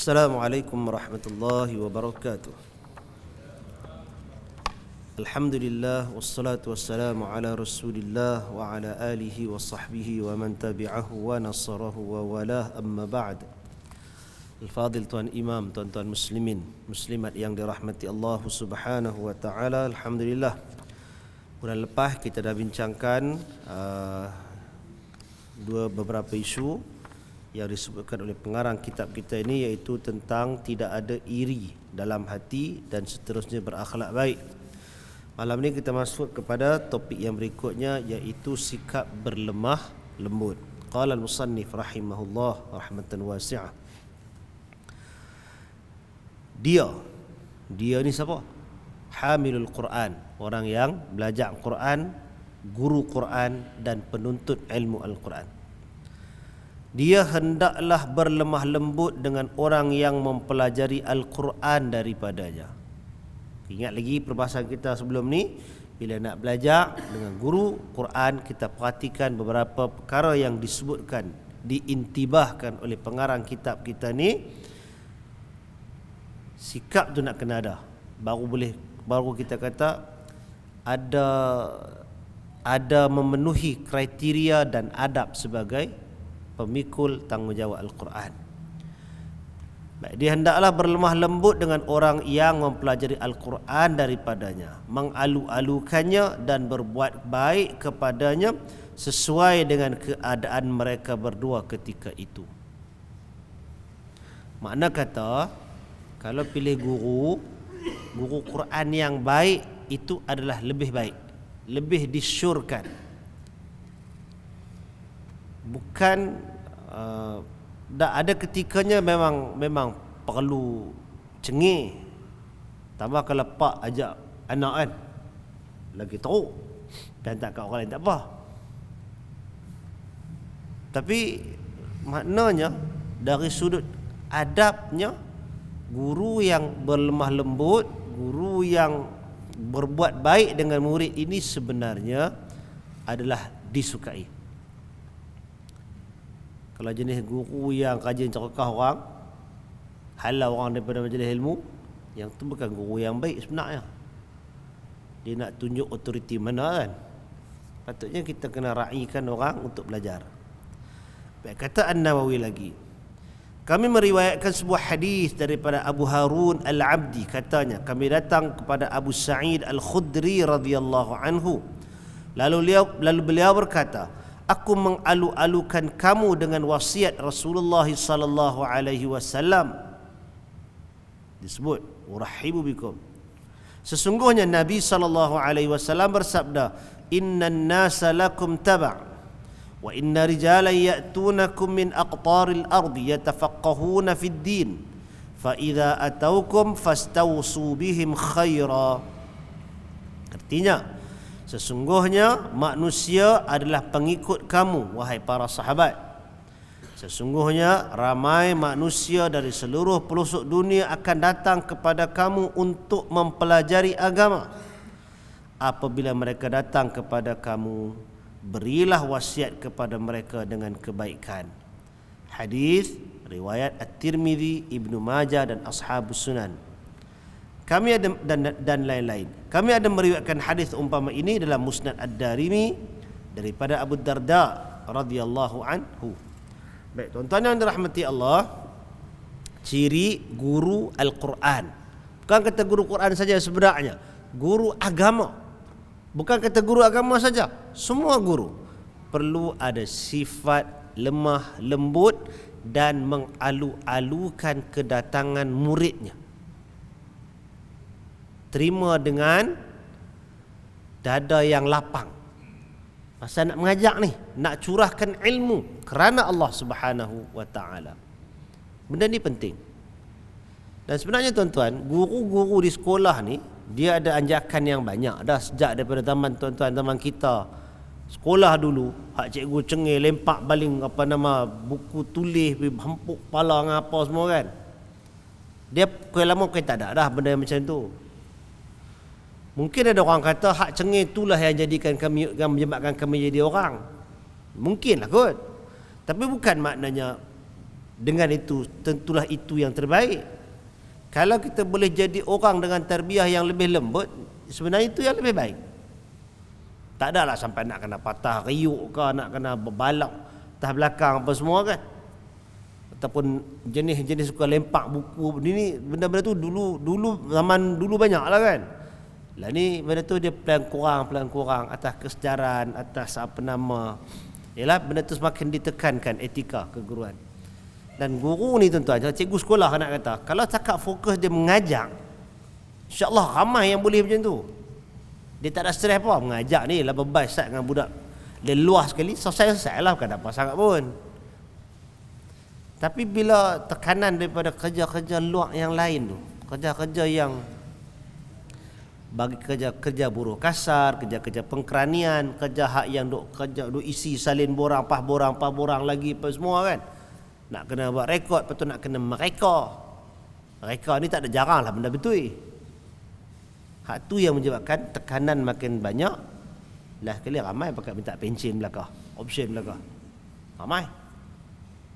Assalamualaikum warahmatullahi wabarakatuh. Alhamdulillah wassalatu wassalamu ala Rasulillah wa ala alihi wa sahbihi wa man tabi'ahu wa nasarahu wa walah, amma ba'd. Al-Fadil Tuan Imam, tuan-tuan muslimin, muslimat yang dirahmati Allah Subhanahu wa taala. Alhamdulillah, bulan lepas kita dah bincangkan beberapa isu yang disebutkan oleh pengarang kitab kita ini, iaitu tentang tidak ada iri dalam hati dan seterusnya, berakhlak baik. Malam ini kita masuk kepada topik yang berikutnya, iaitu sikap berlemah lembut. Qala al-musannif rahimahullah rahmatan wasi'ah. Dia ni siapa? Hamilul Quran, orang yang belajar Quran, guru Quran dan penuntut ilmu Al-Quran. Dia hendaklah berlemah lembut dengan orang yang mempelajari Al-Quran daripadanya. Ingat lagi perbahasan kita sebelum ni, bila nak belajar dengan guru Quran, kita perhatikan beberapa perkara yang disebutkan, diintibahkan oleh pengarang kitab kita ni. Sikap tu nak kena ada, baru kita kata ada memenuhi kriteria dan adab sebagai pemikul tanggungjawab Al-Quran. Baik, dia hendaklah berlemah lembut dengan orang yang mempelajari Al-Quran daripadanya, mengalu-alukannya dan berbuat baik kepadanya sesuai dengan keadaan mereka berdua ketika itu. Makna kata, kalau pilih guru Quran yang baik, itu adalah lebih baik, lebih disyurkan. Bukan ada ketikanya memang perlu cengih. Tambah kalau pak ajak anak kan, lagi teruk, dan tak kat orang lain tak apa. Tapi maknanya dari sudut adabnya, guru yang berlemah lembut, guru yang berbuat baik dengan murid ini sebenarnya adalah disukai. Kalau jenis guru yang rajin cerakah orang, halau orang daripada majlis ilmu, yang tu bukan guru yang baik sebenarnya. Dia nak tunjuk otoriti mana kan. Patutnya kita kena raikan orang untuk belajar. Baik, kata An-Nawawi lagi, kami meriwayatkan sebuah hadis daripada Abu Harun Al-Abdi, katanya kami datang kepada Abu Sa'id Al-Khudri radhiyallahu anhu. Lalu beliau berkata, aku mengalu-alukan kamu dengan wasiat Rasulullah sallallahu alaihi wasallam. Disebut urahibu bikum. Sesungguhnya Nabi sallallahu alaihi wasallam bersabda, innan nasa lakum taba' wa inna rijalan ya'tunakum min aqtaril ardi yatafaqqahuna fid din fa idza ataukum fastawsu bihim khaira. Artinya, sesungguhnya manusia adalah pengikut kamu, wahai para sahabat. Sesungguhnya ramai manusia dari seluruh pelosok dunia akan datang kepada kamu untuk mempelajari agama. Apabila mereka datang kepada kamu, berilah wasiat kepada mereka dengan kebaikan. Hadis riwayat At-Tirmidzi, Ibnu Majah dan Ashabus Sunan. Kami ada dan lain-lain. Kami ada meriwayatkan hadis umpama ini dalam Musnad Ad-Darimi daripada Abu Darda radhiyallahu anhu. Baik, tuan-tuan yang dirahmati Allah, ciri guru Al-Quran, bukan kata guru Quran saja sebenarnya, guru agama. Bukan kata guru agama saja, semua guru perlu ada sifat lemah lembut dan mengalu-alukan kedatangan muridnya. Terima dengan dada yang lapang. Pasal nak mengajak ni, nak curahkan ilmu kerana Allah Subhanahu wa taala. Benda ni penting. Dan sebenarnya tuan-tuan, guru-guru di sekolah ni, dia ada anjakan yang banyak dah sejak daripada zaman tuan-tuan, zaman kita sekolah dulu. Hak cikgu cengih lempak baling buku tulis, hempuk kepala dengan apa semua kan. Dia kau lama kau tak ada dah benda yang macam tu. Mungkin ada orang kata hak cengih itulah yang jadikan kami, yang menyebabkan kami jadi orang. Mungkinlah kot. Tapi bukan maknanya Dengan itu tentulah itu yang terbaik. Kalau kita boleh jadi orang dengan tarbiyah yang lebih lembut, sebenarnya itu yang lebih baik. Tak adalah sampai nak kena patah riuk ke, nak kena berbalak atas belakang apa semua kan. Ataupun jenis-jenis suka lempak buku ni benda-benda tu dulu zaman dulu banyak lah kan. Lah ni benda tu dia pelan kurang atas kesedaran, atas apa nama. Yalah benda tu semakin ditekankan etika keguruan. Dan guru ni tuan-tuan, cikgu sekolah nak kata, kalau cakap fokus dia mengajar, insya-Allah ramai yang boleh macam tu. Dia tak ada stres apa mengajar ni lah bebas sat dengan budak. Dia luas sekali, selesai lah bukan apa sangat pun. Tapi bila tekanan daripada kerja-kerja luar yang lain tu, kerja-kerja yang bagi kerja buruh kasar, kerja-kerja pengkeranian, kerja hak yang duk isi salin borang lagi apa semua kan. Nak kena buat rekod, lepas tu nak kena mereka ni tak ada jarang lah benda betul. Hak tu yang menyebabkan tekanan makin banyak. Lah sekali ramai pakai minta pension belakang, option belakang. Ramai.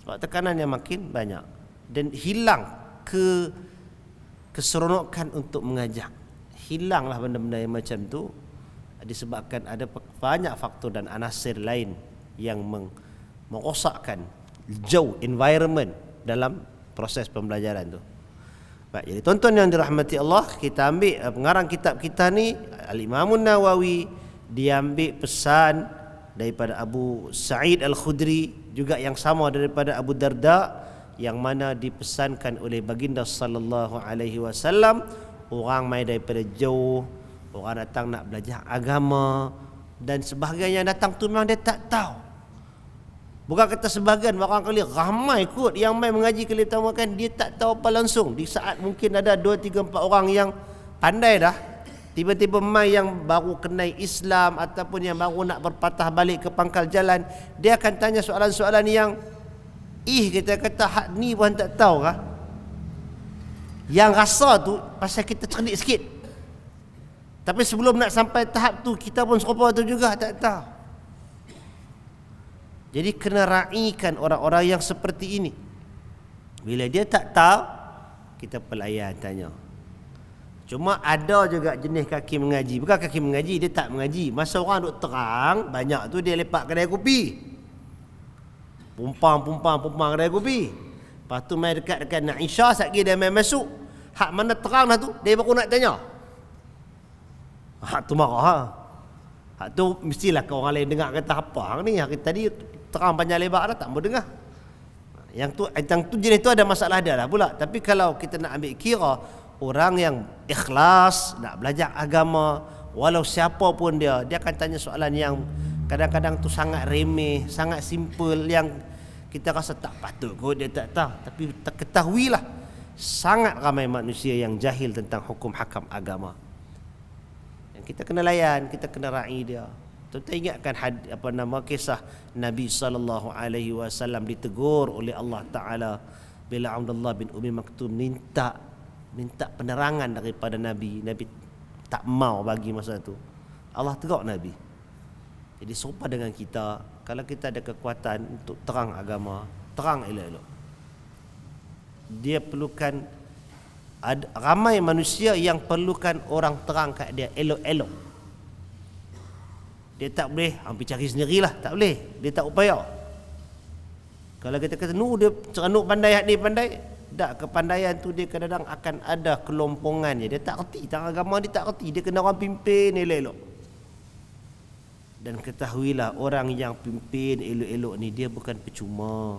Sebab tekanan yang makin banyak dan hilang keseronokan untuk mengajar. Hilanglah benda-benda yang macam tu disebabkan ada banyak faktor dan anasir lain yang merosakkan jauh environment dalam proses pembelajaran tu. Baik, jadi tuan-tuan yang dirahmati Allah, kita ambil pengarang kitab kita ni Al-Imam Nawawi, dia ambil pesan daripada Abu Sa'id Al-Khudri, juga yang sama daripada Abu Darda, yang mana dipesankan oleh baginda sallallahu alaihi wasallam. Orang mai daripada jauh, orang datang nak belajar agama, dan sebahagian yang datang tu memang dia tak tahu. Bukan kata sebahagian, barangkali ramai kot yang mai mengaji kali pertama kan, dia tak tahu apa langsung. Di saat mungkin ada 2, 3, 4 orang yang pandai dah, tiba-tiba mai yang baru kenal Islam ataupun yang baru nak berpatah balik ke pangkal jalan, dia akan tanya soalan-soalan yang kita kata hak ni pun tak tahu kah? Yang rasa tu pasal kita cerdik sikit. Tapi sebelum nak sampai tahap tu, kita pun serupa tu juga tak tahu. Jadi kena raikan orang-orang yang seperti ini. Bila dia tak tahu, kita pelayan tanya. Cuma ada juga jenis kaki mengaji. Bukan kaki mengaji, dia tak mengaji. Masa orang duk terang, banyak tu dia lepak kedai kopi. Pumpang kedai kopi. Lepas tu main dekat-dekat nak isya, satgi dia main masuk. Hak mana terang dah tu, dia baru nak tanya. Hak tu marah. Hak tu mestilah kau orang lain dengar kata apa hang ni. Hari tadi terang panjang lebar dah tak mau dengar. Yang tu jenis tu ada masalah dia lah pula. Tapi kalau kita nak ambil kira orang yang ikhlas nak belajar agama, walau siapa pun dia akan tanya soalan yang kadang-kadang tu sangat remeh, sangat simple, yang kita rasa tak patut kot dia tak tahu. Tapi ketahuilah, sangat ramai manusia yang jahil tentang hukum hakam agama. Yang kita kena layan, kita kena ra'i dia. Tuan-tuan ingatkan kisah Nabi sallallahu alaihi wasallam ditegur oleh Allah Taala bila Abdullah bin Umi Maktum minta penerangan daripada Nabi. Nabi tak mau bagi masa tu. Allah tegur Nabi. Jadi serupa dengan kita, kalau kita ada kekuatan untuk terang agama, terang elok-elok. Dia perlukan ramai manusia yang perlukan orang terang kat dia elok-elok. Dia tak boleh hampir cari sendirilah, tak boleh. Dia tak upaya. Kalau kita kata dia ceranuk pandai, hak ni pandai, tak, kepandaian tu dia kadang-kadang akan ada kelompongannya. Dia tak erti tentang agama, dia tak erti. Dia kena orang pimpin elok-elok. Dan ketahuilah, orang yang pimpin elok-elok ni dia bukan percuma.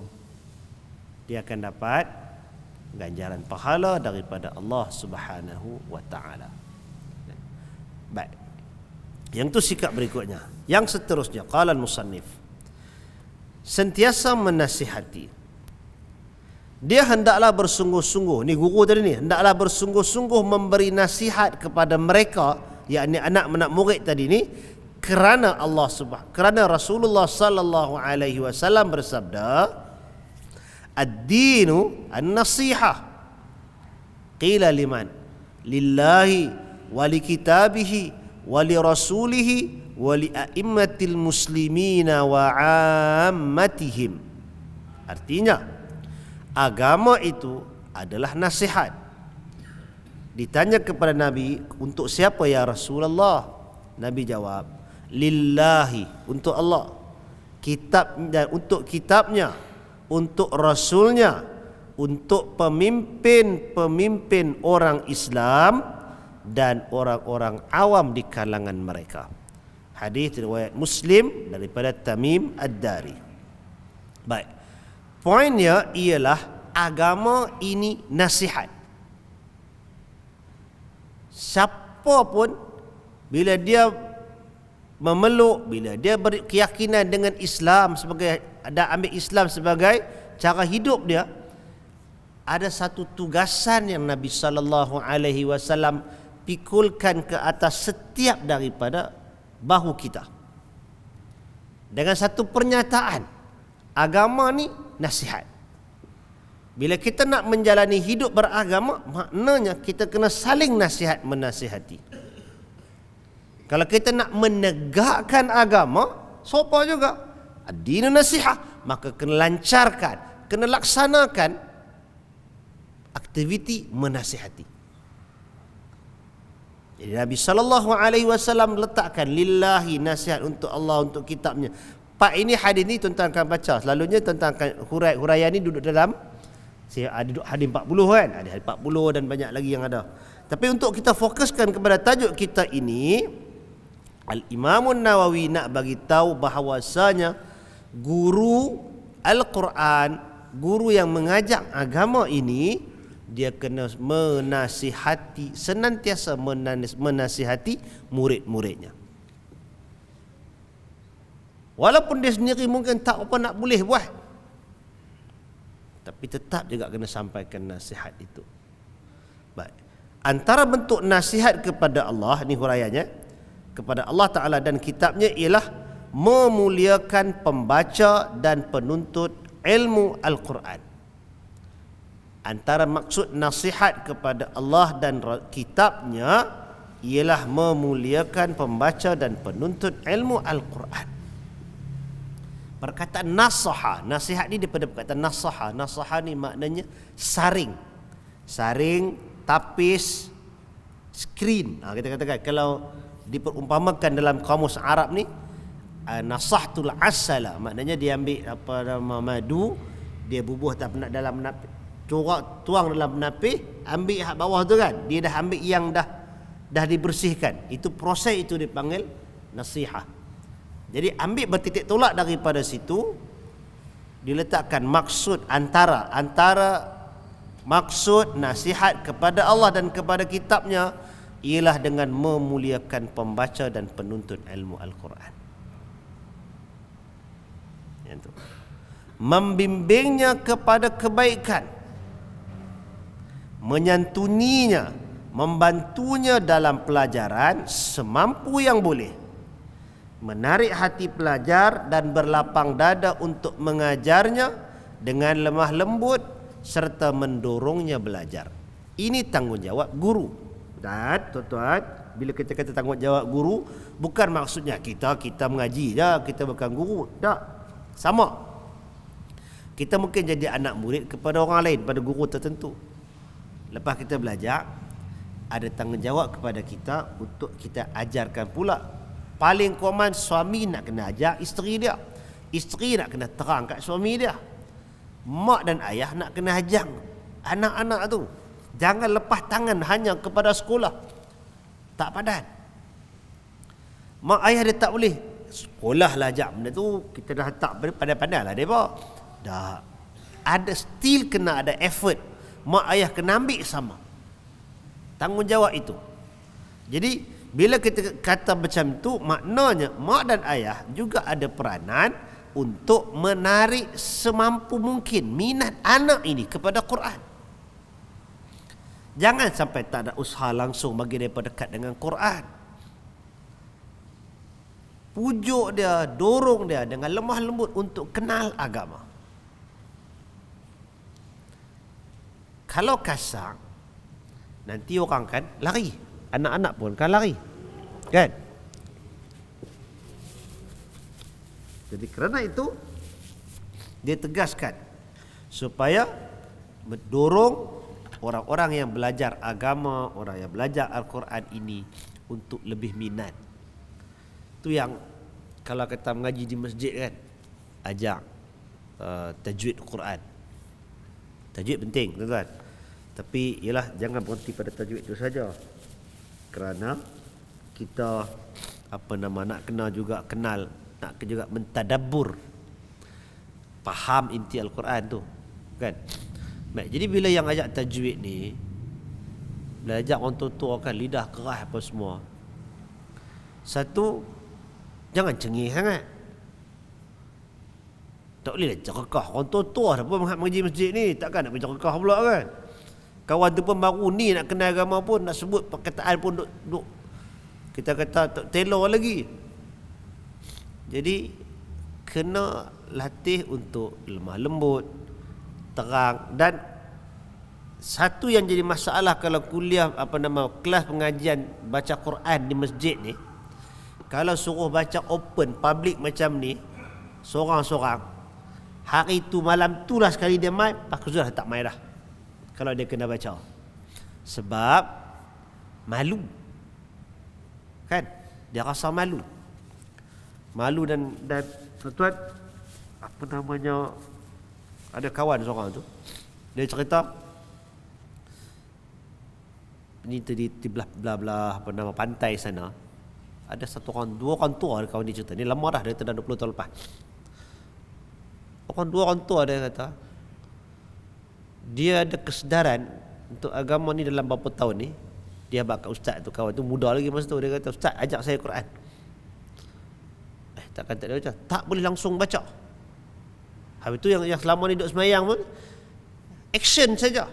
Dia akan dapat ganjaran pahala daripada Allah Subhanahu wa taala. Baik. Yang tu sikap berikutnya. Yang seterusnya, qala al-musannif, sentiasa menasihati. Dia hendaklah bersungguh-sungguh, ni guru tadi ni, hendaklah bersungguh-sungguh memberi nasihat kepada mereka, yakni anak-anak murid tadi ni, kerana kerana Rasulullah sallallahu alaihi wasallam bersabda, ad-dinu an-nasihah. Qila liman? Lillahi wa li kitabihi wa li rasulihi wa li a'immatil muslimina wa ammatihim. Artinya, Agama itu adalah nasihat. Ditanya kepada Nabi, untuk siapa ya Rasulullah? Nabi jawab, lillahi, untuk Allah. Untuk kitabnya, untuk rasulnya, untuk pemimpin-pemimpin orang Islam dan orang-orang awam di kalangan mereka. Hadis riwayat Muslim daripada Tamim Ad-Dari. Baik. Poinnya ialah agama ini nasihat. Siapa pun bila dia memeluk, bila dia berkeyakinan dengan Islam sebagai, ada ambil Islam sebagai cara hidup dia, ada satu tugasan yang Nabi SAW pikulkan ke atas setiap daripada bahu kita dengan satu pernyataan, agama ni nasihat. Bila kita nak menjalani hidup beragama, maknanya kita kena saling nasihat menasihati. Kalau kita nak menegakkan agama, sopa juga ad-dinu nasihat, maka kena lancarkan, kena laksanakan aktiviti menasihati. Jadi Nabi SAW letakkan lillahi, nasihat untuk Allah, untuk kitabnya. Pak, ini hadis ni tuan-tuan akan baca. Selalunya tuan-tuan akan huraian ni duduk dalam, ada duduk hadis 40 kan, ada hadis 40 dan banyak lagi yang ada. Tapi untuk kita fokuskan kepada tajuk kita ini, Al-Imam Nawawi nak bagi tahu bahawasanya guru Al-Quran, guru yang mengajak agama ini, dia kena menasihati, senantiasa menasihati murid-muridnya. Walaupun dia sendiri mungkin tak apa nak boleh buat, tapi tetap juga kena sampaikan nasihat itu. Baik. Antara bentuk nasihat kepada Allah, ni huraiannya, kepada Allah Ta'ala dan kitabnya ialah memuliakan pembaca dan penuntut ilmu Al-Quran. Antara maksud nasihat kepada Allah dan kitabnya ialah memuliakan pembaca dan penuntut ilmu Al-Quran. Perkataan nasaha, nasihat ni daripada perkataan nasaha. Nasaha ni maknanya saring. Saring, tapis, screen. Kita katakan kalau diperumpamakan dalam kamus Arab ni, nasahtul asala, maknanya dia ambil apa nama madu, dia bubuh dalam napis, tuang dalam napis, ambil hak bawah tu kan, dia dah ambil yang dah dibersihkan. Itu proses itu dipanggil nasihah. Jadi ambil bertitik tolak daripada situ, diletakkan maksud antara maksud nasihat kepada Allah dan kepada kitabnya ialah dengan memuliakan pembaca dan penuntut ilmu Al-Quran. Itu. Membimbingnya kepada kebaikan, menyantuninya, membantunya dalam pelajaran semampu yang boleh, menarik hati pelajar dan berlapang dada untuk mengajarnya dengan lemah lembut serta mendorongnya belajar. Ini tanggungjawab guru. Dan tuan-tuan, bila kita kata tanggungjawab guru, bukan maksudnya kita mengaji je, kita bukan guru. Tak. Sama. Kita mungkin jadi anak murid kepada orang lain, pada guru tertentu. Lepas kita belajar, ada tanggungjawab kepada kita untuk kita ajarkan pula. Paling koman, suami nak kena ajar isteri dia, isteri nak kena terang kat suami dia, mak dan ayah nak kena ajar anak-anak tu. Jangan lepas tangan hanya kepada sekolah, tak padan. Mak ayah dia tak boleh, sekolah lah ajar benda tu, kita dah tak pandai-pandai lah mereka. Dah ada, still kena ada effort. Mak ayah kena ambil sama tanggungjawab itu. Jadi bila kita kata macam tu, maknanya mak dan ayah juga ada peranan untuk menarik semampu mungkin minat anak ini kepada Quran. Jangan sampai tak ada usaha langsung bagi mereka dekat dengan Quran. Pujuk dia, dorong dia dengan lemah lembut untuk kenal agama. Kalau kasar, nanti orang kan lari. Anak-anak pun kan lari, kan? Jadi kerana itu, dia tegaskan supaya mendorong orang-orang yang belajar agama, orang yang belajar Al-Quran ini untuk lebih minat. Itu yang kalau kita mengaji di masjid kan, ajak tajwid Quran. Tajwid penting, tuan-tuan. Tapi ialah jangan berhenti pada tajwid itu saja. Kerana kita nak kenal juga nak juga mentadabbur, faham inti Al-Quran tu, kan? Baik, jadi bila yang ajak tajwid ni, belajar orang tua kan lidah keras apa semua. Satu, jangan cengih sangat. Tak boleh cerekah. Orang tua dah pun mengaji masjid ni, takkan nak bercerekah pula kan? Kawan tu pun baru ni nak kenal agama pun, nak sebut perkataan pun duk kita kata telor lagi. Jadi kena latih untuk lemah lembut, terang. Dan satu yang jadi masalah kalau kuliah kelas pengajian baca Quran di masjid ni, kalau suruh baca open public macam ni seorang-seorang, hari tu malam tu lah sekali dia mai, pak sudah tak mai dah kalau dia kena baca. Sebab malu, kan? Dia rasa malu dan tuan, ada kawan seorang tu, dia cerita ni di belah pantai sana, ada dua orang tua, kawan dia cerita ni lama dah, dia dah 20 tahun lepas. Dua orang tua dia kata dia ada kesedaran untuk agama ni dalam beberapa tahun ni. Dia bakal ustaz tu, kawan tu muda lagi masa tu, dia kata, "Ustaz, ajak saya Quran." Tak dia baca, tak boleh langsung baca. Habis tu yang selama ni duduk semayang pun action saja,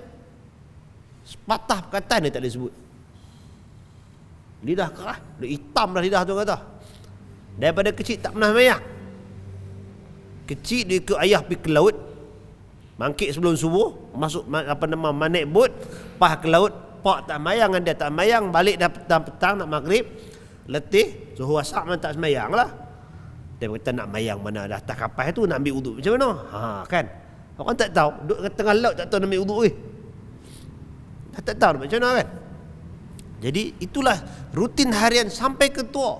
sepatah perkataan dia tak boleh sebut. Lidah keras, dah hitam dah lidah tu kata. Daripada kecil tak pernah semayang. Kecil dia ikut ayah pergi ke laut, bangkit sebelum subuh, masuk naik bot, pah ke laut. Pak tak semayang dengan dia, tak semayang, balik dah petang nak maghrib, letih, suhu asap memang tak semayang lah. Dia kata nak semayang mana, dah atas kapal tu nak ambil uduk macam mana? Kan? Orang tak tahu, duduk kat tengah laut tak tahu nak ambil uduk dah tak tahu macam mana kan? Jadi itulah rutin harian sampai ke tua.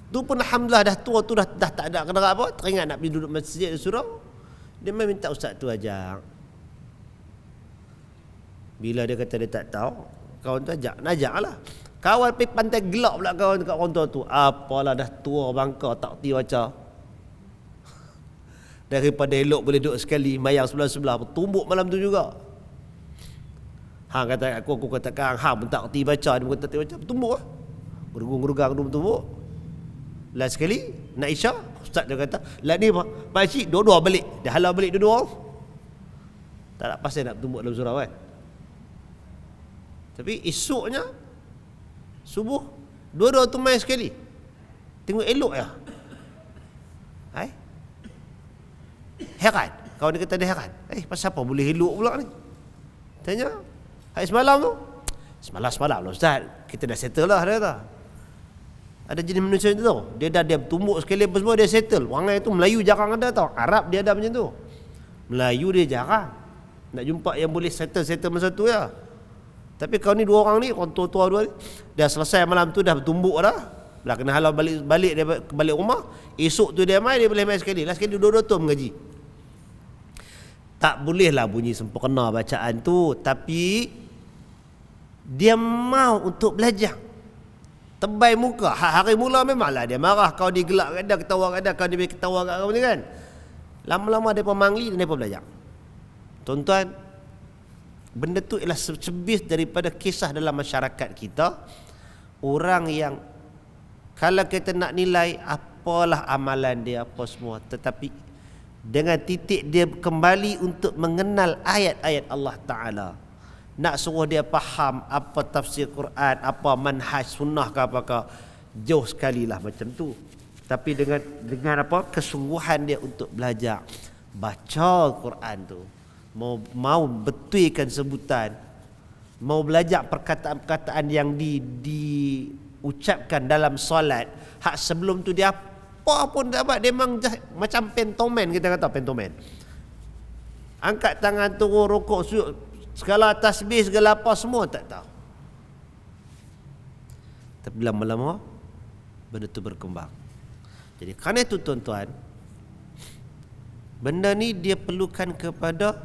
Tu pun alhamdulillah dah tua tu dah tak ada kena apa, teringat nak pergi duduk masjid di surau. Dia main minta ustaz tu ajak. Bila dia kata dia tak tahu, kawan tu ajak lah. Kawan pergi pantai gelap pula kawan dekat orang tua tu. Apalah dah tua bangka tak reti baca. Daripada elok boleh duduk sekali, mayang sebelah-sebelah, tumbuk malam tu juga. Hang kata aku katakan hang pun tak reti baca, dia pun tak reti baca, tumbuk lah. Gerugang dia tumbuk. Last sekali nak isyak, ustaz dia kata, "Lah ni pak cik dua-dua balik." Dia halau balik dua-dua. Tak nak pasal nak tumbuk dalam surau kan. Tapi esoknya subuh dua-dua tu main sekali. Tengok elok ya. Heran. Kawan dia kata dia heran. Pasal apa boleh elok pula ni? Tanya. Hari semalam tu. Semalam lah ustaz. Kita dah settle lah dia kata. Ada jenis manusia tu tau. Dia tumbuk sekali apa semua dia settle. Orang itu Melayu jarang ada tau. Arab dia ada macam tu. Melayu dia jarang. Nak jumpa yang boleh settle masa tu ya. Tapi kau ni dua orang ni, orang tua-tua dua ni, dah selesai malam tu dah bertumbuk dah. Dah kena halau balik dia balik rumah. Esok tu dia main, dia boleh main sekali. Last sekali dua-dua tu mengaji. Tak bolehlah bunyi sempurna bacaan tu, tapi dia mau untuk belajar. Tebal muka. Hari mula memanglah dia marah, kau digelak kat dia, ketawa kat dia, kau dia ketawa kat kau ni kan. Lama-lama dia pun mangli dan dia pun belajar. Tuan-tuan, benda tu ialah secebis daripada kisah dalam masyarakat kita. Orang yang kalau kita nak nilai apalah amalan dia apa semua, tetapi dengan titik dia kembali untuk mengenal ayat-ayat Allah Ta'ala, nak suruh dia faham apa tafsir Quran, apa manhaj sunnah ke apakah, jauh sekali lah macam tu. Tapi dengan apa kesungguhan dia untuk belajar baca Quran tu, mau betulkan sebutan, mau belajar perkataan-perkataan yang diucapkan dalam solat, hak sebelum tu dia apa pun dapat, dia memang macam pentomen, kita kata pentomen. Angkat tangan turun rukuk sujud, segala tasbih, segala apa semua tak tahu. Tapi lama-lama benda tu berkembang. Jadi kerana itu tuan-tuan, benda ni dia perlukan kepada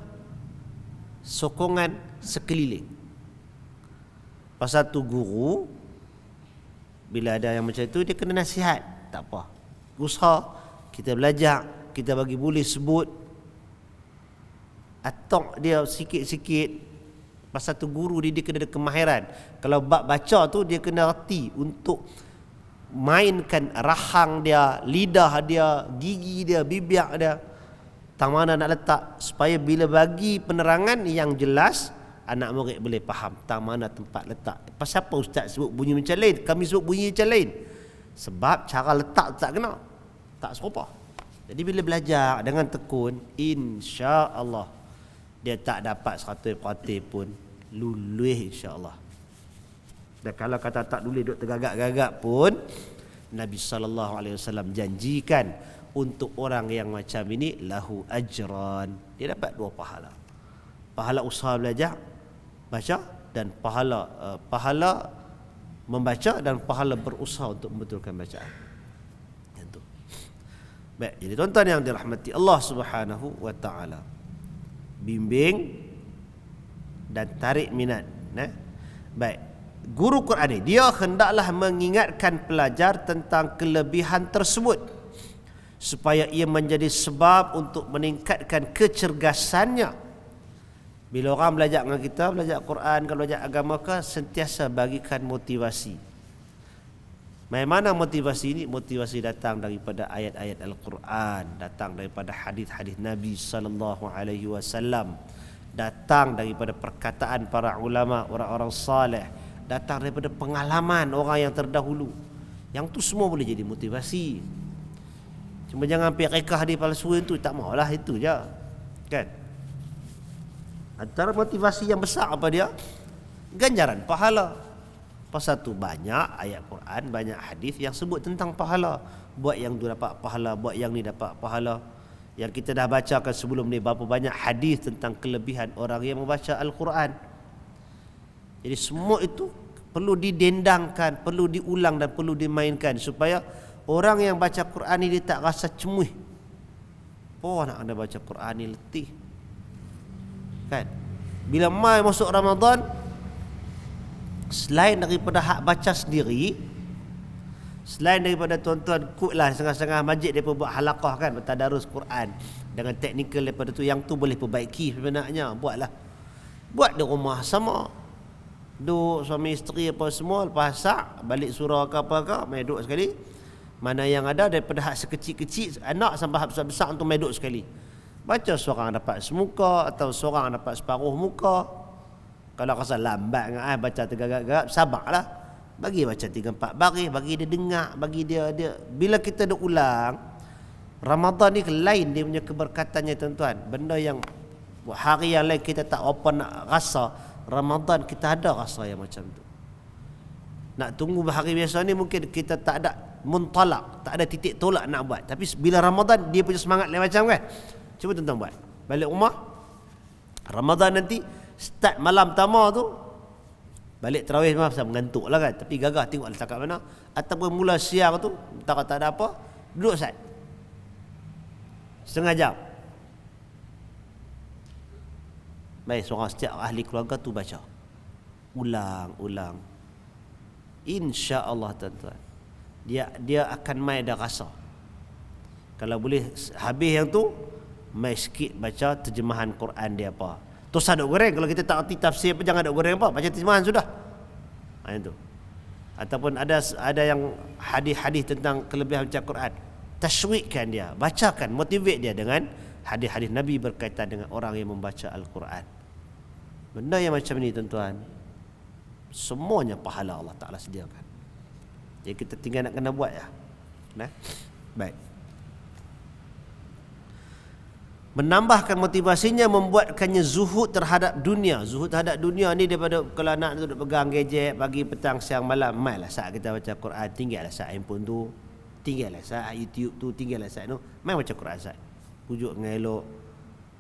sokongan sekeliling. Pasal tu guru bila ada yang macam tu dia kena nasihat. Tak apa, usaha, kita belajar, kita bagi boleh sebut, atok dia sikit-sikit. Pasal tu guru dia kena ada kemahiran. Kalau bab baca tu dia kena reti untuk mainkan rahang dia, lidah dia, gigi dia, bibir dia, tang mana nak letak, supaya bila bagi penerangan yang jelas, anak murid boleh faham tang mana tempat letak. Pasal apa ustaz sebut bunyi macam lain, kami sebut bunyi macam lain? Sebab cara letak tak kena, tak serupa. Jadi bila belajar dengan tekun, insya-Allah dia tak dapat 100% pun lulus insya-Allah. Dan kalau kata tak lulus duk tergagak-gagak pun, Nabi SAW janjikan untuk orang yang macam ini lahu ajran, dia dapat 2 pahala. Pahala usaha belajar baca, dan pahala membaca, dan pahala berusaha untuk membetulkan bacaan. Itu. Baik, jadi tuan-tuan yang dirahmati Allah Subhanahu wa taala, bimbing dan tarik minat. Baik, guru Quran ni dia hendaklah mengingatkan pelajar tentang kelebihan tersebut supaya ia menjadi sebab untuk meningkatkan kecergasannya. Bila orang belajar dengan kita, belajar Quran, kalau belajar agama ke, sentiasa bagikan motivasi. Mana motivasi ini? Motivasi datang daripada ayat-ayat Al-Quran, datang daripada hadis-hadis Nabi sallallahu alaihi wasallam, datang daripada perkataan para ulama, orang-orang saleh, datang daripada pengalaman orang yang terdahulu. Yang tu semua boleh jadi motivasi. Cuma jangan pergi rekah hadis palsu itu, tak maulah itu je. Kan? Antara motivasi yang besar apa dia? Ganjaran pahala. Pasal tu banyak ayat Quran, banyak hadis yang sebut tentang pahala. Buat yang tu dapat pahala, buat yang ni dapat pahala. Yang kita dah bacakan sebelum ni, berapa banyak hadis tentang kelebihan orang yang membaca Al-Quran. Jadi semua itu perlu didendangkan, perlu diulang dan perlu dimainkan supaya orang yang baca Quran ni dia tak rasa cemuih. Oh, nak anda baca Quran ni letih. Kan? Bila mai masuk Ramadan, selain daripada hak baca sendiri, selain daripada tuan-tuan kutlah setengah-setengah masjid mereka buat halaqah kan, bertadarus Quran dengan teknikal daripada tu, yang tu boleh perbaiki sebenarnya. Buat di rumah sama, duduk suami isteri apa semua, lepas sak balik surah ke apa ke, main duduk sekali. Mana yang ada daripada hak sekecil-kecil anak sampai hak besar-besar untuk main duduk sekali. Baca seorang dapat semuka atau seorang dapat separuh muka. Kalau rasa lambat dengan baca tergagap-gagap, sabarlah. Bagi baca 3-4 baris, bagi dia dengar, bagi dia bila kita dah ulang, Ramadan ni lain dia punya keberkatannya tuan-tuan. Benda yang hari yang lain kita tak apa nak rasa, Ramadan kita ada rasa yang macam tu. Nak tunggu hari biasa ni mungkin kita tak ada muntalak, tak ada titik tolak nak buat. Tapi bila Ramadan dia punya semangat lain macam kan. Cuba tuan-tuan buat. Balik rumah Ramadan nanti start malam pertama tu, balik tarawih memang pasal mengantuk lah kan, tapi gagah tengok letak kat mana. Ataupun mula siang tu tak ada apa, duduk sat setengah jam. Baik, seorang setiap ahli keluarga tu baca ulang. InsyaAllah tuan-tuan, dia akan mai dah rasa. Kalau boleh habis yang tu, mai sikit baca terjemahan Quran dia apa. Terus ada goreng, kalau kita tak erti tafsir apa, jangan ada goreng apa, baca terjemahan sudah. Itu. Ataupun ada yang hadis-hadis tentang kelebihan baca Quran, tashwikkan dia, bacakan, motivate dia dengan hadis-hadis Nabi berkaitan dengan orang yang membaca Al-Quran. Benda yang macam ni tuan-tuan, semuanya pahala Allah Ta'ala sediakan. Jadi kita tinggal nak kena buat ya. Baik. Menambahkan motivasinya, membuatkannya zuhud terhadap dunia. Zuhud terhadap dunia ni daripada kalau anak tu duduk pegang gadget pagi, petang, siang, malam, mailah saat kita baca Quran, tinggallah saat handphone tu, tinggallah saat YouTube tu, tinggallah saat tu, mai baca Quran saat. Pujuk dengan elok.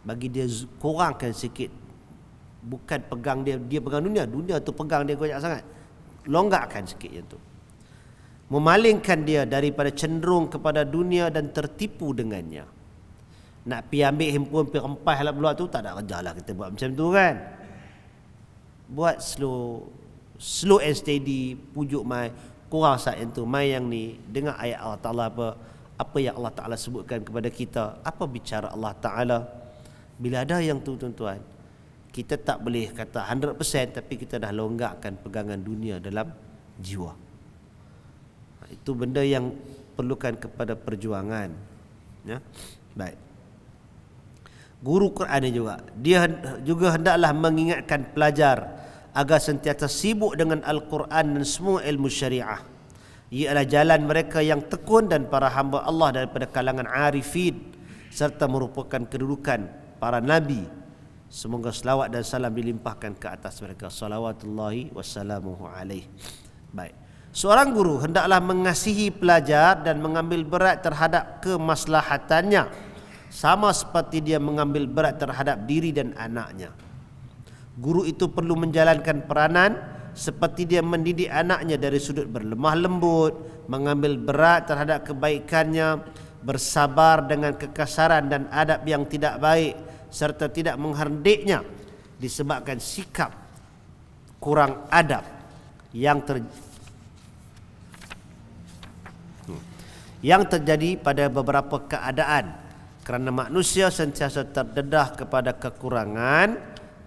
bagi dia kurangkan sikit. Bukan pegang dia pegang dunia tu pegang dia banyak sangat. Longgarkan sikit yang tu. Memalingkan dia daripada cenderung kepada dunia dan tertipu dengannya. Nak pi ambil handphone, pi rempas lah pula tu, tak ada kerja lah kita buat macam tu kan. Buat slow and steady, pujuk mai, kurang saat yang tu, mai yang ni, dengar ayat Allah Ta'ala apa yang Allah Ta'ala sebutkan kepada kita, apa bicara Allah Ta'ala. Bila ada yang tu tuan-tuan, kita tak boleh kata 100%, tapi kita dah longgarkan pegangan dunia dalam jiwa. Itu benda yang perlukan kepada perjuangan. Ya, baik. Guru Quran ni juga, dia juga hendaklah mengingatkan pelajar agar sentiasa sibuk dengan Al-Quran dan semua ilmu syariah. Ia adalah jalan mereka yang tekun dan para hamba Allah daripada kalangan arifin, serta merupakan kedudukan para nabi. Semoga selawat dan salam dilimpahkan ke atas mereka. Salawatullahi wassalamuhu alaih. Baik. Seorang guru hendaklah mengasihi pelajar dan mengambil berat terhadap kemaslahatannya, sama seperti dia mengambil berat terhadap diri dan anaknya. Guru itu perlu menjalankan peranan seperti dia mendidik anaknya dari sudut berlemah lembut, mengambil berat terhadap kebaikannya, bersabar dengan kekasaran dan adab yang tidak baik, serta tidak mengherdiknya disebabkan sikap kurang adab yang terjadi pada beberapa keadaan, kerana manusia sentiasa terdedah kepada kekurangan,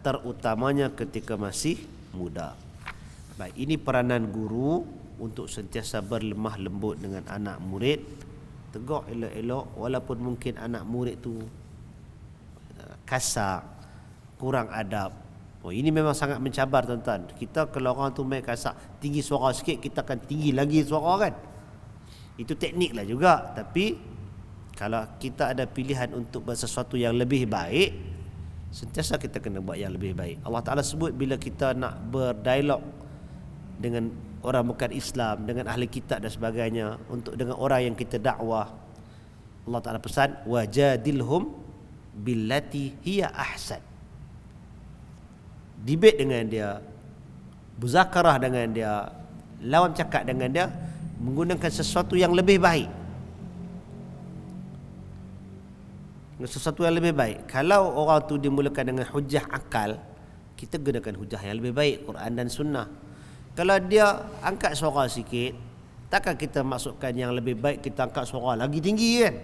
terutamanya ketika masih muda. Baik, ini peranan guru untuk sentiasa berlemah lembut dengan anak murid, tegur elok-elok walaupun mungkin anak murid tu kasar, kurang adab. Oh, ini memang sangat mencabar tuan-tuan. Kita kalau orang tu main kasar, tinggi suara sikit, kita akan tinggi lagi suara kan. Itu teknik lah juga. Tapi kalau kita ada pilihan untuk buat sesuatu yang lebih baik, sentiasa kita kena buat yang lebih baik. Allah Ta'ala sebut bila kita nak berdialog dengan orang bukan Islam, dengan ahli kitab dan sebagainya, untuk dengan orang yang kita dakwah, Allah Ta'ala pesan, wajadilhum billati hiya ahsan. Debate dengan dia, muzakarah dengan dia, lawan cakap dengan dia, menggunakan sesuatu yang lebih baik. Sesuatu yang lebih baik. Kalau orang tu dimulakan dengan hujah akal, kita gunakan hujah yang lebih baik, Quran dan Sunnah. Kalau dia angkat suara sikit, takkan kita masukkan yang lebih baik, kita angkat suara lagi tinggi kan?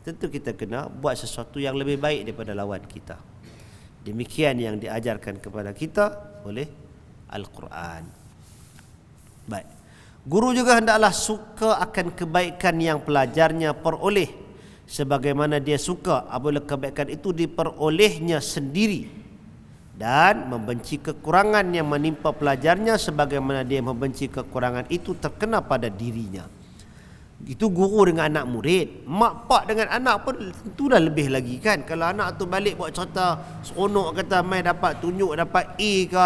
Tentu kita kena buat sesuatu yang lebih baik daripada lawan kita. Demikian yang diajarkan kepada kita oleh Al-Quran. Baik. Guru juga hendaklah suka akan kebaikan yang pelajarnya peroleh, sebagaimana dia suka apabila kebaikan itu diperolehnya sendiri, dan membenci kekurangan yang menimpa pelajarnya sebagaimana dia membenci kekurangan itu terkena pada dirinya. Itu guru dengan anak murid. Mak pak dengan anak pun tentu dah lebih lagi kan. Kalau anak tu balik buat cerita seronok, kata mai dapat tunjuk, dapat A ke,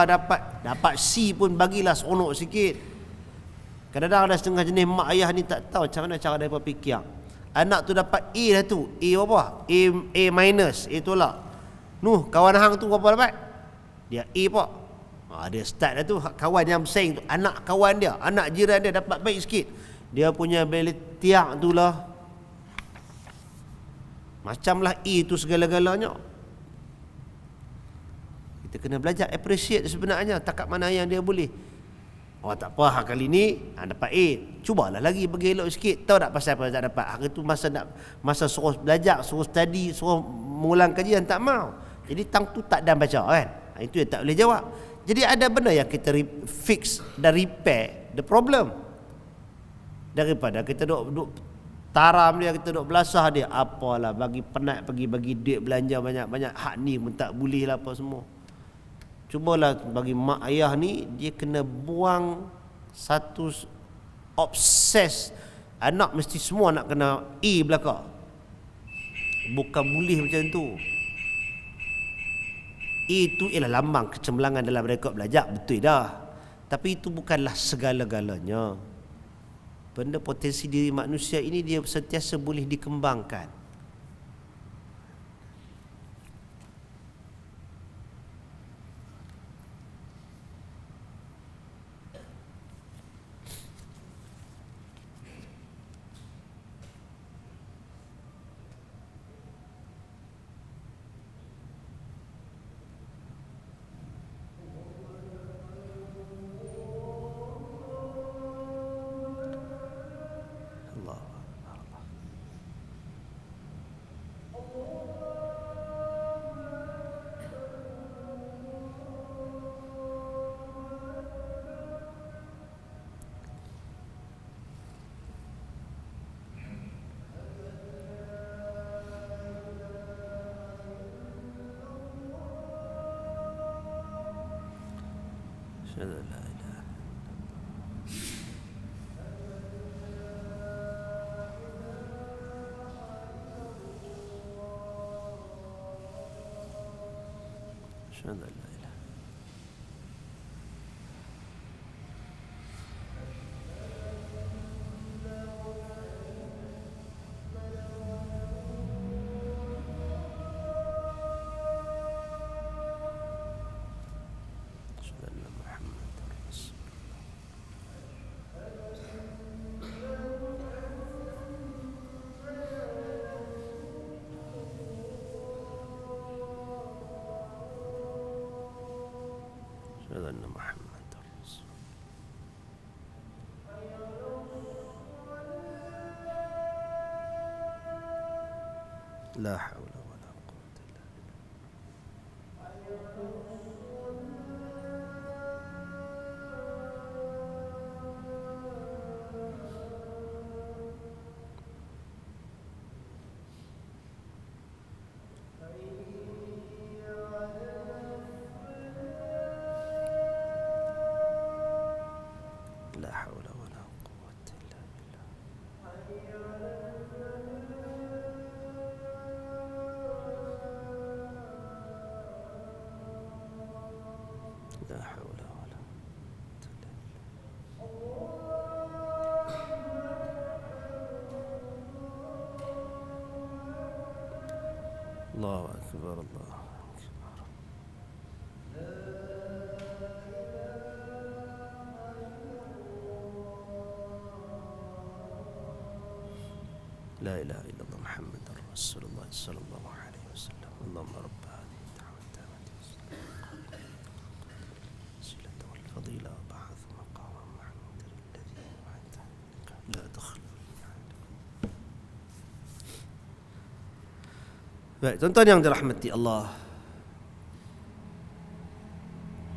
dapat C pun bagilah seronok sikit. Kadang-kadang ada setengah jenis mak ayah ni tak tahu macam mana cara mereka fikir. Anak tu dapat A dah tu. A apa? A minus. A tolak. Nuh, kawan hang tu berapa dapat? Dia A pak. Dia start dah tu. Kawan yang bersaing tu, anak kawan dia, anak jiran dia dapat baik sikit, dia punya ability tiang tu lah macamlah A tu segala-galanya. Kita kena belajar appreciate sebenarnya takat mana yang dia boleh. Oh tak apa, kali ni dapat A, cubalah lagi bagi elok sikit. Tahu tak pasal apa tak dapat? Hari tu masa suruh belajar, suruh study, suruh mengulang kajian tak mau. Jadi tang tu tak dan baca kan. Itu yang tak boleh jawab. Jadi ada benda yang kita fix dan repair the problem, daripada kita duk taram dia, kita duk belasah dia. Apalah, bagi penat pergi bagi duit belanja banyak-banyak, hak ni pun tak boleh lah apa semua. Cubalah bagi mak ayah ni, dia kena buang satu obses anak mesti semua nak kena A belakang. Bukan boleh macam tu. Itu ialah lambang kecemerlangan dalam rekod belajar, betul dah. Tapi itu bukanlah segala-galanya. Benda potensi diri manusia ini dia sentiasa boleh dikembangkan. Asyhadu an la ilaha asyhadu an la ilaha asyhadu anna Muhammadar Rasulullah. Asyhadu anna Muhammadar Rasulullah. La haula wala quwwata illa billah. La haula wala quwwata illa billah. La haula wala quwwata illa billah. Allahu akbar, Allahu akbar. La ilaha illallah Muhammadar Rasulullah sallallahu alaihi wasallam. Allahumma rabb hadhihi ad-da'wati at-tammati was-salatu wal-fadila wa ba'ath maqaman mahmudan alladhi wa'adtahu la dakhla. Baik, tuan-tuan yang dirahmati Allah.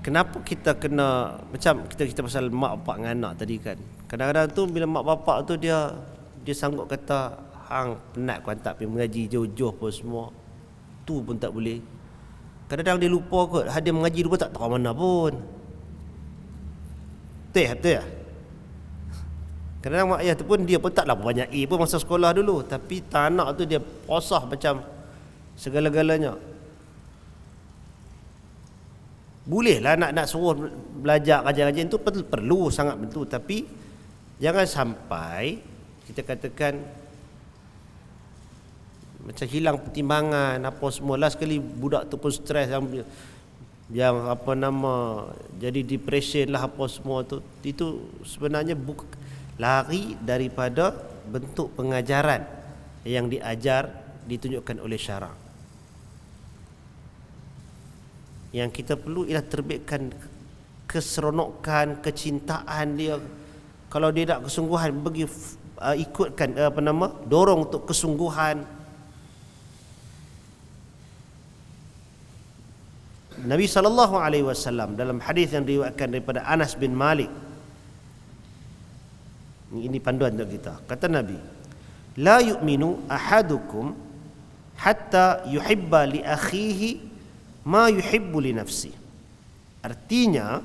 Kenapa kita kena macam kita pasal mak bapak dengan anak tadi kan. Kadang-kadang tu bila mak bapak tu dia sanggup kata hang penat kau hantar pergi mengaji jauh-jauh pun semua. Tu pun tak boleh. Kadang-kadang dia lupa kot hadir mengaji dia pun tak tahu mana pun. Betul ya? Kadang-kadang mak ayah tu pun dia pun taklah banyak A pun masa sekolah dulu, tapi tak anak tu dia posah macam segala-galanya. Bolehlah nak suruh belajar kajian-kajian tu perlu sangat betul, tapi jangan sampai kita katakan macam hilang pertimbangan apa semua. Last sekali budak tu pun stres yang apa nama jadi depression lah apa semua tu. Itu sebenarnya lari daripada bentuk pengajaran yang ditunjukkan oleh syarak. Yang kita perlu ialah terbitkan keseronokan, kecintaan dia. Kalau dia nak kesungguhan, bagi ikutkan dorong untuk kesungguhan. Nabi SAW dalam hadis yang diriwayatkan daripada Anas bin Malik, ini panduan untuk kita. Kata Nabi, la yu'minu ahadukum hatta yuhibba li akhihi ma yuhibbu li nafsi. Artinya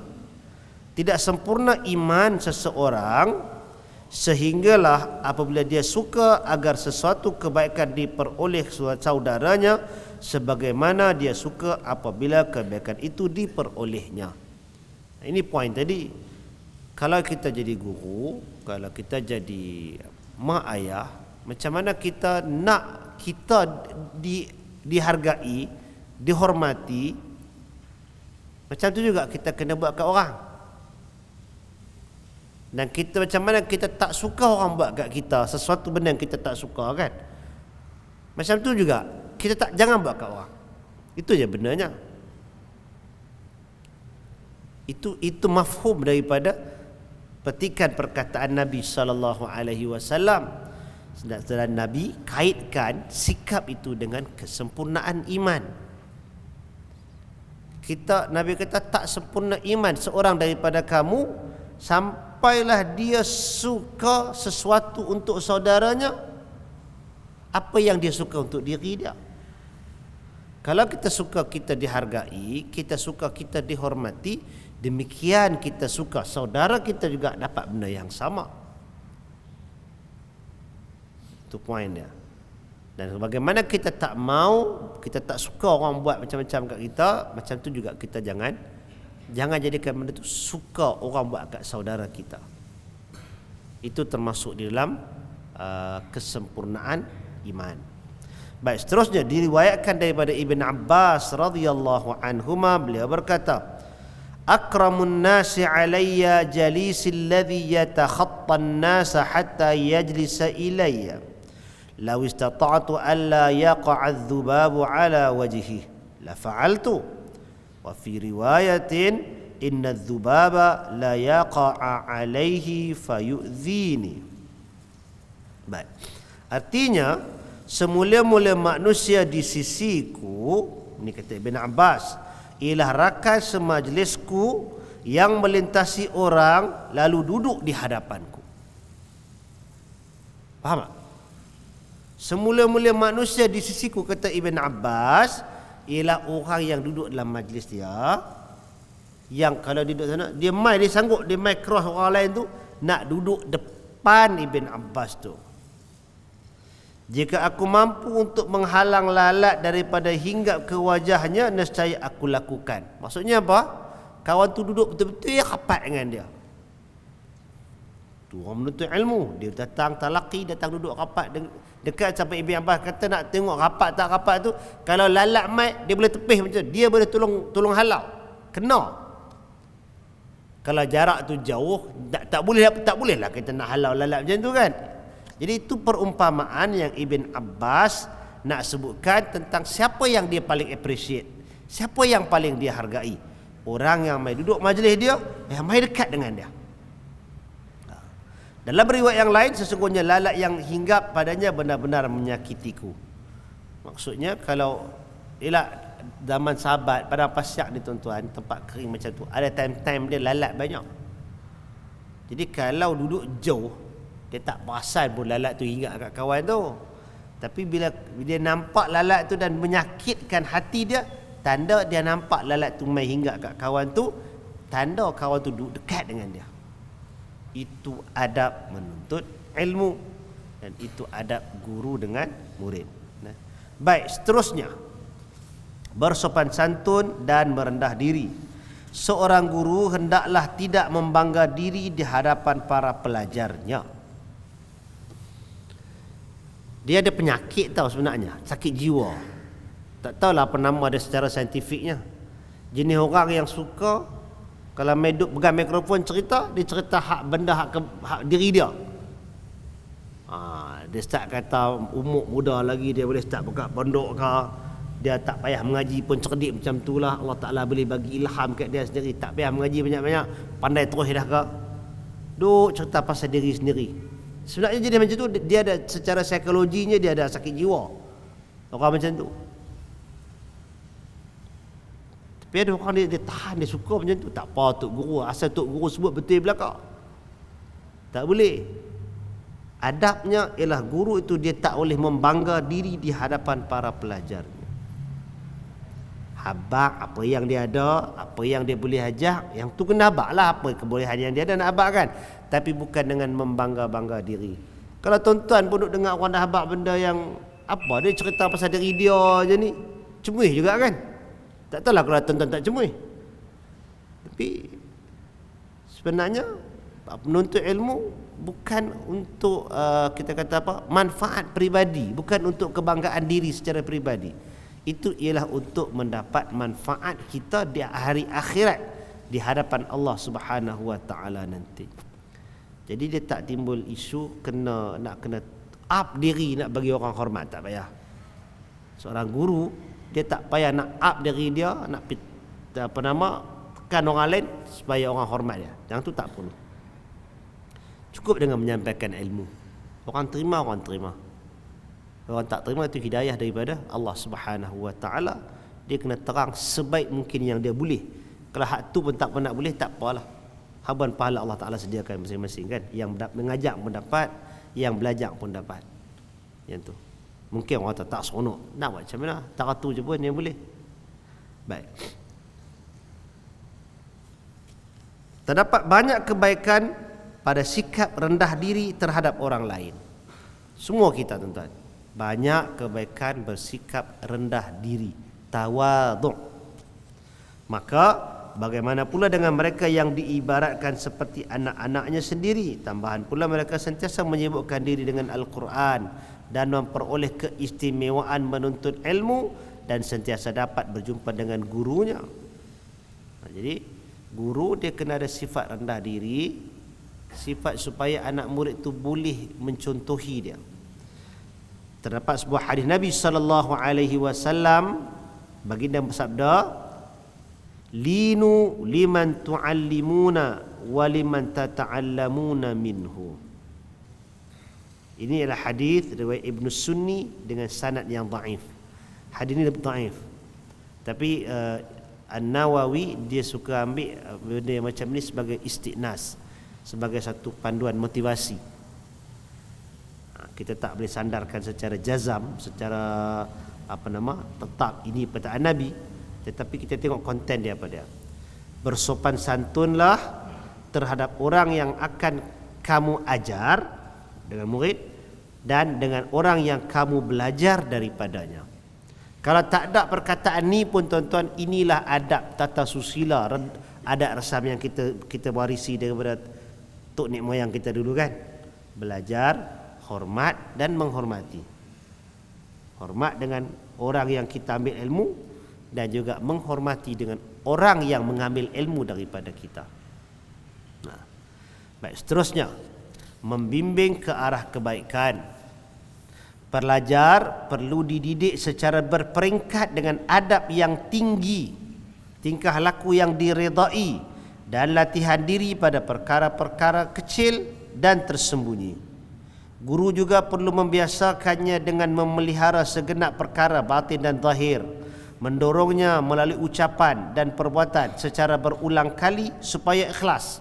tidak sempurna iman seseorang sehinggalah apabila dia suka agar sesuatu kebaikan diperoleh saudaranya sebagaimana dia suka apabila kebaikan itu diperolehnya. Ini poin tadi. Kalau kita jadi guru, kalau kita jadi mak ayah, macam mana kita nak kita dihargai, dihormati, macam tu juga kita kena buat kat orang. Dan kita macam mana kita tak suka orang buat kat kita sesuatu benda yang kita tak suka kan. Macam tu juga kita jangan buat kat orang. Itu je benarnya. Itu mafhum daripada petikan perkataan Nabi sallallahu alaihi wasallam. Sedangkan Nabi kaitkan sikap itu dengan kesempurnaan iman. Nabi kata tak sempurna iman seorang daripada kamu sampailah dia suka sesuatu untuk saudaranya apa yang dia suka untuk diri dia. Kalau kita suka kita dihargai, kita suka kita dihormati, demikian kita suka saudara kita juga dapat benda yang sama. Itu poin dia. Dan bagaimana kita tak mau, kita tak suka orang buat macam-macam kat kita, macam tu juga kita jangan jadikan benda tu suka orang buat kat saudara kita. Itu termasuk di dalam kesempurnaan iman. Baik, seterusnya diriwayatkan daripada Ibn Abbas radhiyallahu anhuma, beliau berkata, akramun nasi alayya jalisil ladhi yatakhatta an-nasa hatta yajlisa ilayya law istata'tu alla yaqa'a adh-dhubabu ala wajhihi la fa'altu wa fi riwayatin inna adh-dhubaba la yaqa'a alayhi fayu'dhini. Baik, artinya semula-mula manusia di sisiku, ini kata Ibn Abbas, ialah rakan semajlisku yang melintasi orang lalu duduk di hadapanku. Faham tak? Semula-mula manusia di sisiku, kata Ibn Abbas, ialah orang yang duduk dalam majlis dia, yang kalau duduk sana dia sanggup dia mai cross orang lain tu nak duduk depan Ibn Abbas tu. Jika aku mampu untuk menghalang lalat daripada hinggap ke wajahnya, nescaya aku lakukan. Maksudnya apa? Kawan tu duduk betul-betul rapat dengan dia. Tu orang menuntut ilmu, dia datang talaqi, datang duduk rapat dekat sampai Ibn Abbas kata nak tengok rapat tak rapat tu, kalau lalat mic dia boleh tepih macam tu, dia boleh tolong halau. Kena. Kalau jarak tu jauh tak boleh lah kita nak halau lalat macam tu kan. Jadi itu perumpamaan yang Ibn Abbas nak sebutkan tentang siapa yang dia paling appreciate, siapa yang paling dia hargai. Orang yang mai duduk majlis dia, yang mai dekat dengan dia. Dalam riwayat yang lain, sesungguhnya lalat yang hinggap padanya benar-benar menyakitiku. Maksudnya kalau zaman sahabat pada pasyak ni tuan-tuan, tempat kering macam tu, ada time-time dia lalat banyak. Jadi kalau duduk jauh, dia tak perasan pun lalat tu hinggap kat kawan tu. Tapi bila dia nampak lalat tu dan menyakitkan hati dia, tanda dia nampak lalat tu mai hinggap kat kawan tu, tanda kawan tu duduk dekat dengan dia. Itu adab menuntut ilmu, dan itu adab guru dengan murid. Baik, seterusnya bersopan santun dan merendah diri. Seorang guru hendaklah tidak membangga diri di hadapan para pelajarnya. Dia ada penyakit tau sebenarnya, sakit jiwa. Tak tahulah apa nama dia secara saintifiknya. Jenis orang yang suka kalau pegang mikrofon cerita, dia cerita hak diri dia. Dia start kata umur muda lagi, dia boleh start buka pondok ke, dia tak payah mengaji pun cerdik macam tu lah. Allah Ta'ala boleh bagi ilham kat dia sendiri, tak payah mengaji banyak-banyak, pandai terus dah ke. Duk cerita pasal diri sendiri. Sebenarnya jadi macam tu, dia ada secara psikologinya dia ada sakit jiwa. Orang macam tu. Tapi ada orang dia tahan, dia suka macam tu. Tak apa Tok Guru, asal Tok Guru sebut betul belakang. Tak boleh. Adabnya ialah guru itu dia tak boleh membangga diri di hadapan para pelajarnya. Habaq apa yang dia ada, apa yang dia boleh ajak, yang tu kena habaq lah, apa kebolehan yang dia ada nak habaq kan. Tapi bukan dengan membangga-bangga diri. Kalau tuan-tuan pun duk dengar orang dah habaq benda yang apa, dia cerita pasal diri dia je ni, cemuih juga kan. Tak tahulah kalau tuan-tuan tak cemuih. Tapi sebenarnya menuntut ilmu bukan untuk kita kata apa, manfaat peribadi, bukan untuk kebanggaan diri secara peribadi. Itu ialah untuk mendapat manfaat kita di hari akhirat di hadapan Allah Subhanahu wa taala nanti. Jadi dia tak timbul isu nak kena up diri nak bagi orang hormat, tak payah. Seorang guru dia tak payah nak up diri dia, nak tekan orang lain supaya orang hormat dia. Yang tu tak perlu. Cukup dengan menyampaikan ilmu. Orang terima. Orang tak terima itu hidayah daripada Allah Subhanahu wa taala. Dia kena terang sebaik mungkin yang dia boleh. Kalau hak tu pun tak pernah boleh, tak apalah. Haban pahala Allah Taala sediakan masing-masing kan. Yang mengajak pun dapat, yang belajar pun dapat. Yang tu. Mungkin orang tak seronok. Nak buat macam mana? Taratu je pun yang boleh. Baik. Terdapat banyak kebaikan pada sikap rendah diri terhadap orang lain. Semua kita tuan-tuan. Banyak kebaikan bersikap rendah diri, tawaduk. Maka bagaimana pula dengan mereka yang diibaratkan seperti anak-anaknya sendiri? Tambahan pula mereka sentiasa menyibukkan diri dengan Al-Quran dan memperoleh keistimewaan menuntut ilmu dan sentiasa dapat berjumpa dengan gurunya. Jadi guru dia kena ada sifat rendah diri, sifat supaya anak murid itu boleh mencontohi dia. Terdapat sebuah hadis Nabi SAW, baginda bersabda, linu liman tuallimuna wa liman tata'allamuna minhu. Ini adalah hadis riwayat Ibnu Sunni dengan sanad yang dhaif. Hadis ini dhaif. Tapi An-Nawawi dia suka ambil benda yang macam ni sebagai istiqnas, sebagai satu panduan motivasi. Kita tak boleh sandarkan secara jazam, secara tetap ini perkataan Nabi, tetapi kita tengok konten dia apa dia. Bersopan santunlah terhadap orang yang akan kamu ajar dengan murid dan dengan orang yang kamu belajar daripadanya. Kalau tak ada perkataan ni pun tuan-tuan, inilah adab tata susila, adab resam yang kita warisi daripada tok nek moyang kita dulu kan. Belajar, hormat dan menghormati. Hormat dengan orang yang kita ambil ilmu dan juga menghormati dengan orang yang mengambil ilmu daripada kita. Nah, baik, seterusnya membimbing ke arah kebaikan. Pelajar perlu dididik secara berperingkat dengan adab yang tinggi, tingkah laku yang diredai dan latihan diri pada perkara-perkara kecil dan tersembunyi. Guru juga perlu membiasakannya dengan memelihara segenap perkara batin dan zahir, mendorongnya melalui ucapan dan perbuatan secara berulang kali supaya ikhlas,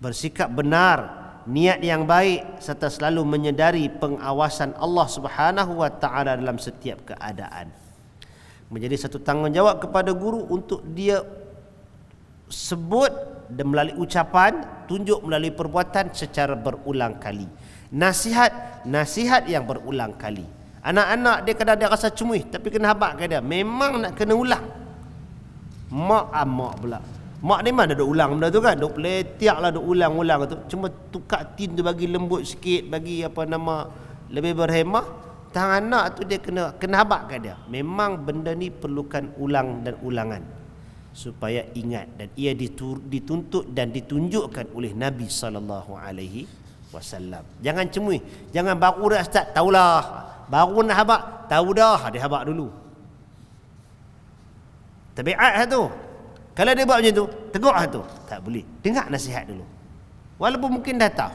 bersikap benar, niat yang baik serta selalu menyedari pengawasan Allah Subhanahu wa taala dalam setiap keadaan. Menjadi satu tanggungjawab kepada guru untuk dia sebut dan melalui ucapan, tunjuk melalui perbuatan secara berulang kali. Nasihat yang berulang kali. Anak-anak dia kadang dia rasa cemuih tapi kena habaq ke dia, memang nak kena ulang. Mak pula. Mak ni mana duk ulang benda tu kan, duk letiak lah, duk ulang-ulang tu. Cuma tukar tin tu bagi lembut sikit, bagi lebih berhemah. Tangan anak tu dia kena habaq ke dia. Memang benda ni perlukan ulang dan ulangan supaya ingat, dan ia dituntut dan ditunjukkan oleh Nabi SAW. Jangan cemui, jangan baru dah start tahulah, baru nak habaq tahu dah, dia habaq dulu. Tabiat tu. Kalau dia buat macam tu, tegur tu, tak boleh. Dengar nasihat dulu. Walaupun mungkin dah tahu,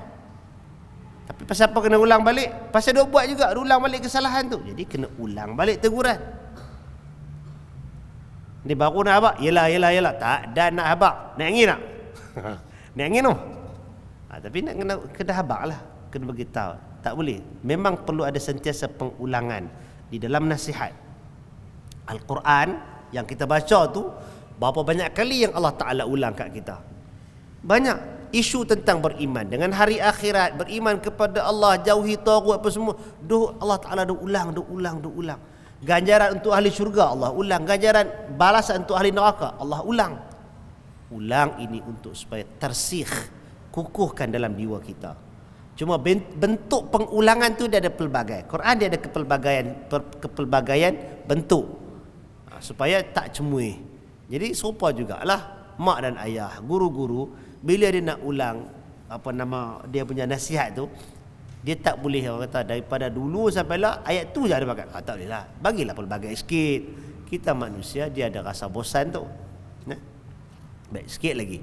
tapi pasal apa kena ulang balik? Pasal dia buat juga, ulang balik kesalahan tu. Jadi kena ulang balik teguran. Dia baru nak habaq, yelah, tak dan nak habaq, nak angin tak? Nak angin tu. Tapi nak kena habaq lah, kena beritahu. Tak boleh. Memang perlu ada sentiasa pengulangan di dalam nasihat. Al-Quran yang kita baca tu, berapa banyak kali yang Allah Ta'ala ulang kat kita. Banyak isu tentang beriman dengan hari akhirat, beriman kepada Allah, jauhi taghut apa semua. Allah Ta'ala ulang. Ganjaran untuk ahli syurga Allah ulang, ganjaran balasan untuk ahli neraka Allah ulang. Ulang ini untuk supaya tersikh, kukuhkan dalam jiwa kita. Cuma bentuk pengulangan tu dia ada pelbagai. Quran dia ada kepelbagaian bentuk, supaya tak cemuih. Jadi serupa jugalah mak dan ayah, guru-guru, bila dia nak ulang dia punya nasihat tu, dia tak boleh orang kata daripada dulu sampai lah ayat tu je ada pakai. Tak boleh lah, bagilah pelbagai sikit. Kita manusia dia ada rasa bosan tu. Baik, sikit lagi.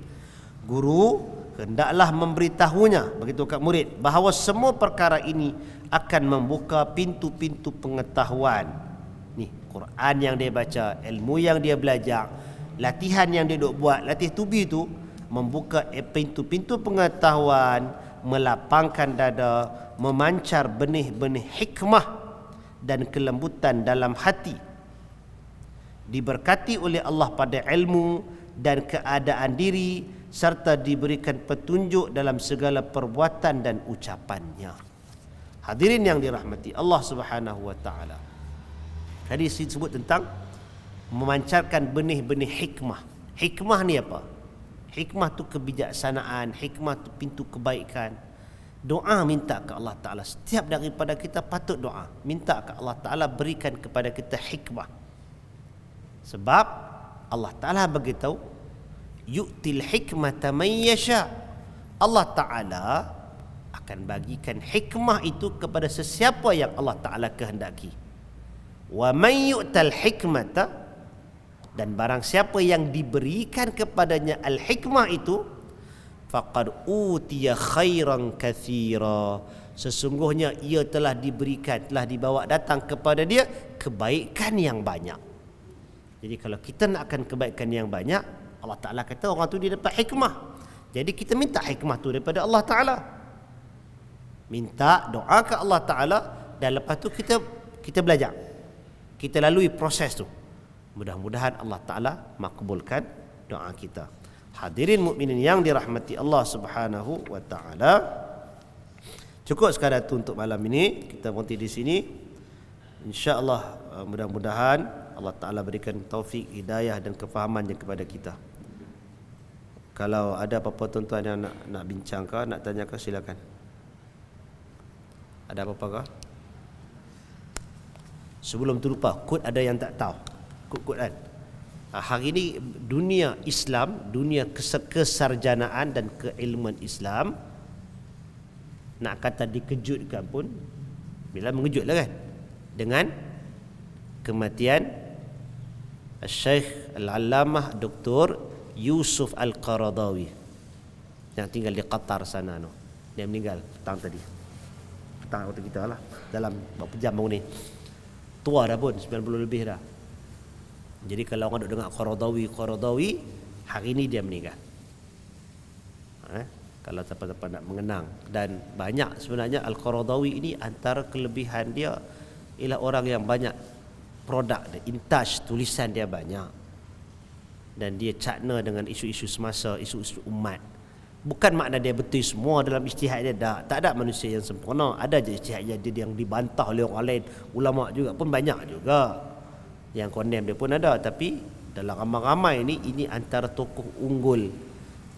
Guru hendaklah memberitahunya, begitu kat murid, bahawa semua perkara ini akan membuka pintu-pintu pengetahuan. Ni Quran yang dia baca, ilmu yang dia belajar, latihan yang dia duk buat, latih tubi tu membuka pintu-pintu pengetahuan, melapangkan dada, memancar benih-benih hikmah dan kelembutan dalam hati, diberkati oleh Allah pada ilmu dan keadaan diri, serta diberikan petunjuk dalam segala perbuatan dan ucapannya. Hadirin yang dirahmati Allah Subhanahu wa taala. Tadi disebut tentang memancarkan benih-benih hikmah. Hikmah ni apa? Hikmah tu kebijaksanaan, hikmah tu pintu kebaikan. Doa minta ke Allah Ta'ala. Setiap daripada kita patut doa, minta ke Allah Ta'ala berikan kepada kita hikmah. Sebab Allah Ta'ala beritahu, yu'til hikmata man yasha. Allah Ta'ala akan bagikan hikmah itu kepada sesiapa yang Allah Ta'ala kehendaki. Wa man yu'tal hikmata, dan barang siapa yang diberikan kepadanya al-hikmah itu, faqad utiya khairan katsira, sesungguhnya ia telah diberikan, telah dibawa datang kepada dia kebaikan yang banyak. Jadi kalau kita nakkan kebaikan yang banyak, Allah Ta'ala kata orang tu dia dapat hikmah. Jadi kita minta hikmah tu daripada Allah Ta'ala, minta doa ke Allah Ta'ala, dan lepas tu kita belajar, kita lalui proses tu. Mudah-mudahan Allah Ta'ala makbulkan doa kita. Hadirin mukminin yang dirahmati Allah Subhanahu wa taala. Cukup sekadar itu untuk malam ini. Kita berhenti di sini. Insya-Allah mudah-mudahan Allah Taala berikan taufik, hidayah dan kefahamannya kepada kita. Kalau ada apa-apa tuan-tuan yang nak bincang ke, nak tanya ke, silakan. Ada apa-apa ke? Sebelum tu lupa, kod ada yang tak tahu. Kod kan? Hari ini dunia Islam, dunia kesarjanaan dan keilmuan Islam, nak kata dikejutkan pun, bila mengejutlah kan, dengan kematian Syekh Al-Allamah Dr. Yusuf Al-Qaradawi yang tinggal di Qatar sana. Dia meninggal petang tadi. Petang waktu kita lah, dalam berapa jam baru ni. Tua dah pun, 90 lebih dah. Jadi kalau orang duk dengar Qaradawi, hari ini dia meninggal. Kalau siapa-siapa nak mengenang. Dan banyak sebenarnya Al-Qaradawi ini, antara kelebihan dia ialah orang yang banyak produk, intaj tulisan dia banyak. Dan dia cakna dengan isu-isu semasa, isu-isu umat. Bukan makna dia betul semua dalam ijtihad dia, tak ada manusia yang sempurna. Ada je ijtihad dia yang dibantah oleh orang lain. Ulama juga pun banyak juga yang condemn dia pun ada. Tapi dalam ramai-ramai ini antara tokoh unggul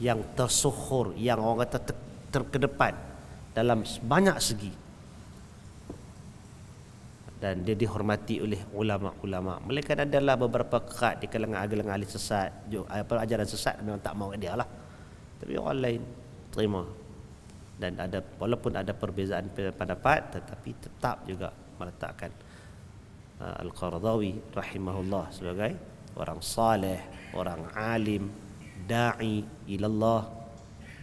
yang tersohor, yang orang kata terkedepan dalam banyak segi. Dan dia dihormati oleh ulama-ulama. Mereka adalah beberapa kerat di kalangan ahli sesat, ajaran sesat memang tak mahu dia lah. Tapi orang lain terima. Dan ada, walaupun ada perbezaan pendapat, tetapi tetap juga meletakkan Al-Qaradawi rahimahullah sebagai orang saleh, orang alim, da'i ilallah,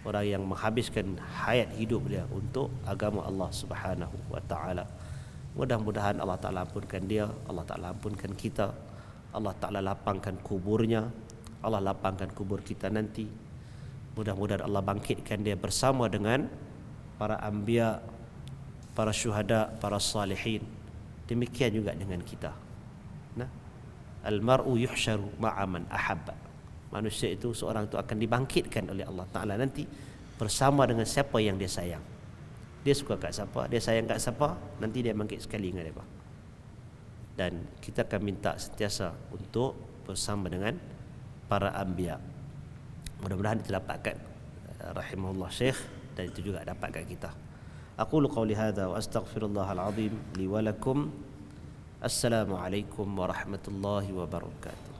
orang yang menghabiskan hayat hidup dia untuk agama Allah Subhanahu wa taala. Mudah-mudahan Allah Ta'ala ampunkan dia, Allah Ta'ala ampunkan kita, Allah Ta'ala lapangkan kuburnya, Allah lapangkan kubur kita nanti. Mudah-mudahan Allah bangkitkan dia bersama dengan para anbiya, para syuhada, para salihin. Demikian juga dengan kita. Nah, al-mar'u yuhsyaru ma'a man ahabba. Manusia itu, seorang itu akan dibangkitkan oleh Allah Ta'ala nanti bersama dengan siapa yang dia sayang. Dia suka kat siapa, dia sayang kat siapa, nanti dia bangkit sekali dengan mereka. Dan kita akan minta sentiasa untuk bersama dengan para anbiya. Mudah-mudahan kita dapatkan rahimahullah Syekh, dan itu juga dapat kat kita. Aqulu qawli hadza wa astaghfirullahal azim li wa lakum. Assalamualaikum warahmatullahi wabarakatuh.